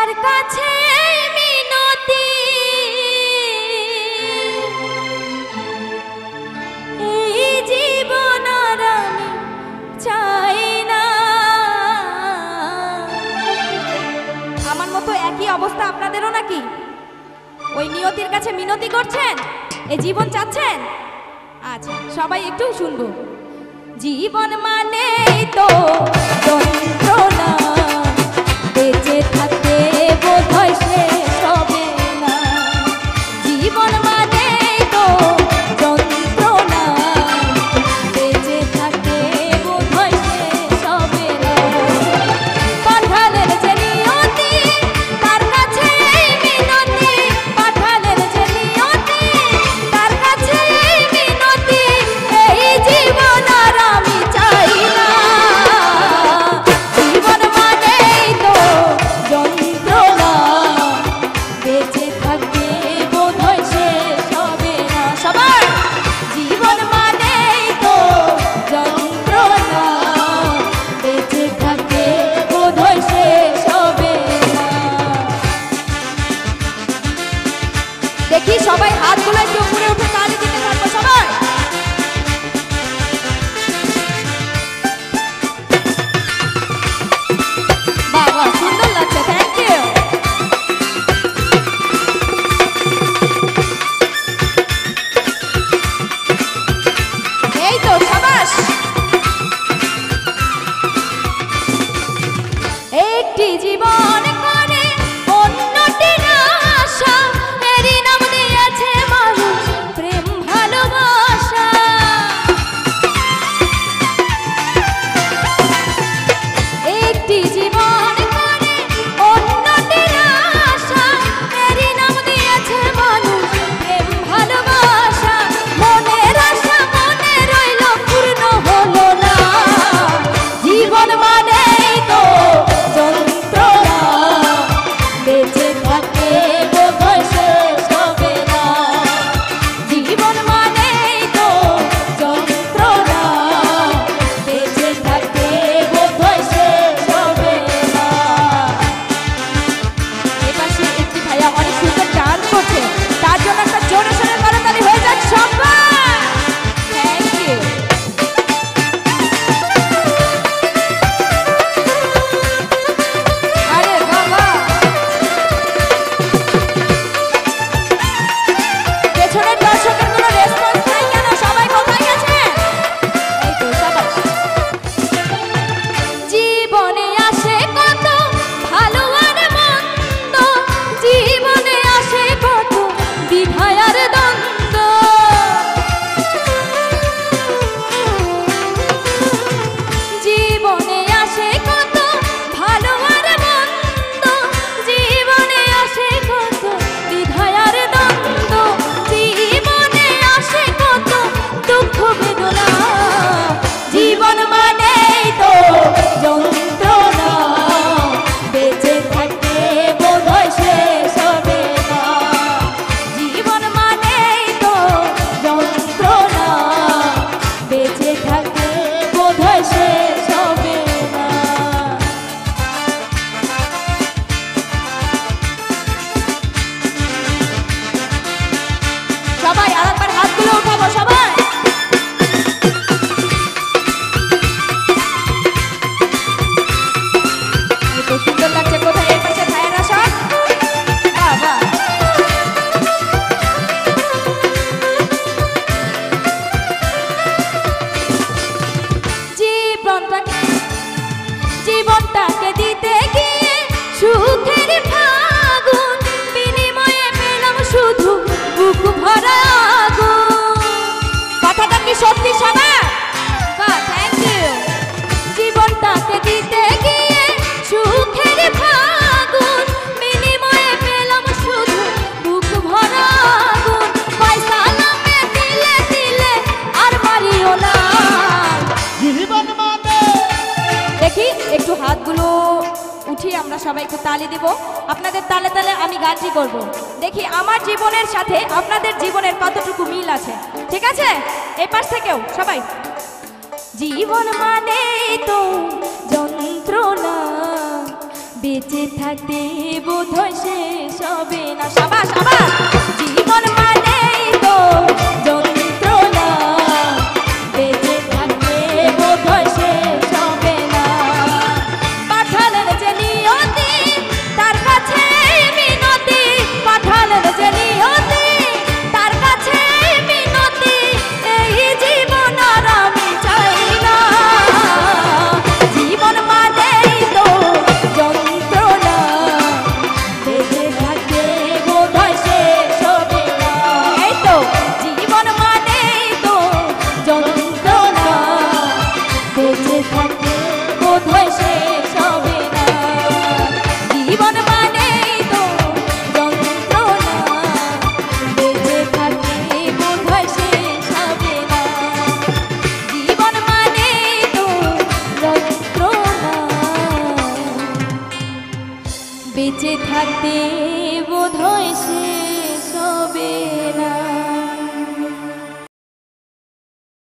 তার কাছে মিনতি এই জীবন আর আমি চাই না। আমার মতো একই অবস্থা আপনাদেরও নাকি? ওই নিয়তির কাছে মিনতি করছেন, এই জীবন চাচ্ছেন? আচ্ছা সবাই একটু শুনবো। জীবন মানে তো যন্ত্রণা, বেঁচে থাকতে বোধহয় শেষ হবে না। জীবন মানে তো যন্ত্রণা, বেঁচে থাকতে বোধহয় শেষ হবে না। পাঠালের যে নিয়তি তার কাছে মিনতি, পাঠালের যে নিয়তি তার কাছে মিনতি এই জীবন আর আমি চাই না। জীবন মানেই তো যন্ত্রণা, বেঁচে থাকতে বোধহয় শেষ হবে না। সবার জীবন মানেই তো যন্ত্রণা, বেঁচে থাকতে বোধহয় শেষ হবে না। দেখি সবাই হাতগুলো একটু উপরে উঠে তালি দিতে থাকবো সবাই। বাবা সুন্দর লাগছে, থ্যাংক ইউ। এই তো সাবাস। একটি জীবন করে অন্যটির আশা, এরই নাম দিয়েছে মানুষ প্রেম ভালোবাসা। একটি জীবন করে অন্যটির আশা, এরই নাম দিয়েছে মানুষ প্রেম ভালোবাসা। মনের আশা মনে রইল পূর্ণ হলো না। জীবন মানেই তো যন্ত্রণা, বেঁচে থাকতে বোধহয় শেষ হবে না। জীবন মানেই তো যন্ত্রণা, বেঁচে থাকতে বোধহয় শেষ হবে না। এপাশে একটি ভাইয়া অনেক সুন্দর ডান্স করছে, তার জন্য একটা জোরে সোরে করতালি হয়ে যাক সবাই। Thank you. আরে বাবা, পেছনের দর্শকের কোনো রেসপন্স নাই কেন? সবাই কোথায় গেছে? এই তো সাবাস। জীবনে আসে কত ভালো আর মন্দ, জীবনে আসে কত দ্বিধা আর দ্বন্দ্ব। জীবনে আসে কত ভালো আর মন্দ, জীবনে আসে কত দ্বিধা আর দ্বন্দ্ব। জীবনে আসে কত দুঃখ বেদনা। জীবন মানেই তো যন্ত্রণা, বেঁচে থাকতে বোধহয় শেষ হবে না। জীবন মানেই তো যন্ত্রণা, বেঁচে থাকতে বোধহয় শেষ হবে না। সবাই আরেকবার হাতগুলো উঠাবো সবাই। তো সুন্দর লাগছে। কোথায় এর পাশে ভাইয়েরা সব? বাবা জীবনটাকে দিতে গিয়ে সুখের ফাগুন, বিনিময়ে পেলাম শুধু বুক ভরা আগুন। কথাটা কি সত্যি সবার? বাহ, থ্যাংক ইউ। জীবনটাকে দিতে গিয়ে সুখের ফাগুন, বিনিময়ে পেলাম শুধু বুক ভরা আগুন। পয়সা নামে দিলে দিলে আর মারিও না। জীবন মানে দেখি একটু হাতগুলো উঠিয়ে আমরা সবাই একটু তালি দেব। আপনাদের তালে তালে আমি গানটি করব। দেখি আমার জীবনের সাথে আপনাদের জীবনের কতটুকু মিল আছে। ঠিক আছে? এই পাশ থেকেও সবাই। জীবন মানে তো যন্ত্রণা, বেঁচে থাকতে বোধহয় শেষ হবে না। সাবাস সাবাস। জীবন মানেই তো যন্ত্রণা, বেঁচে থাকতে বোধহয় শেষ হবে না। পাঠালেন যে নিয়তি তার কাছে মিনতি, পাঠালেন যে নিয়তি তার কাছে মিনতি, এই জীবন আর আমি চাই না। জীবন মানেই তো যন্ত্রণা, বেঁচে থাকতে বোধহয় শেষ হবে না। এই তো জীবন মানেই তো যন্ত্রণা, বেঁচে থাকতে বোধহয় শেষ হবে না। জীবন মানেই তো যন্ত্রণা, বেঁচে থাকতে বোধহয় শেষ হবে না। জীবন মানেই তো যন্ত্রণা, বেঁচে থাকতে বোধহয়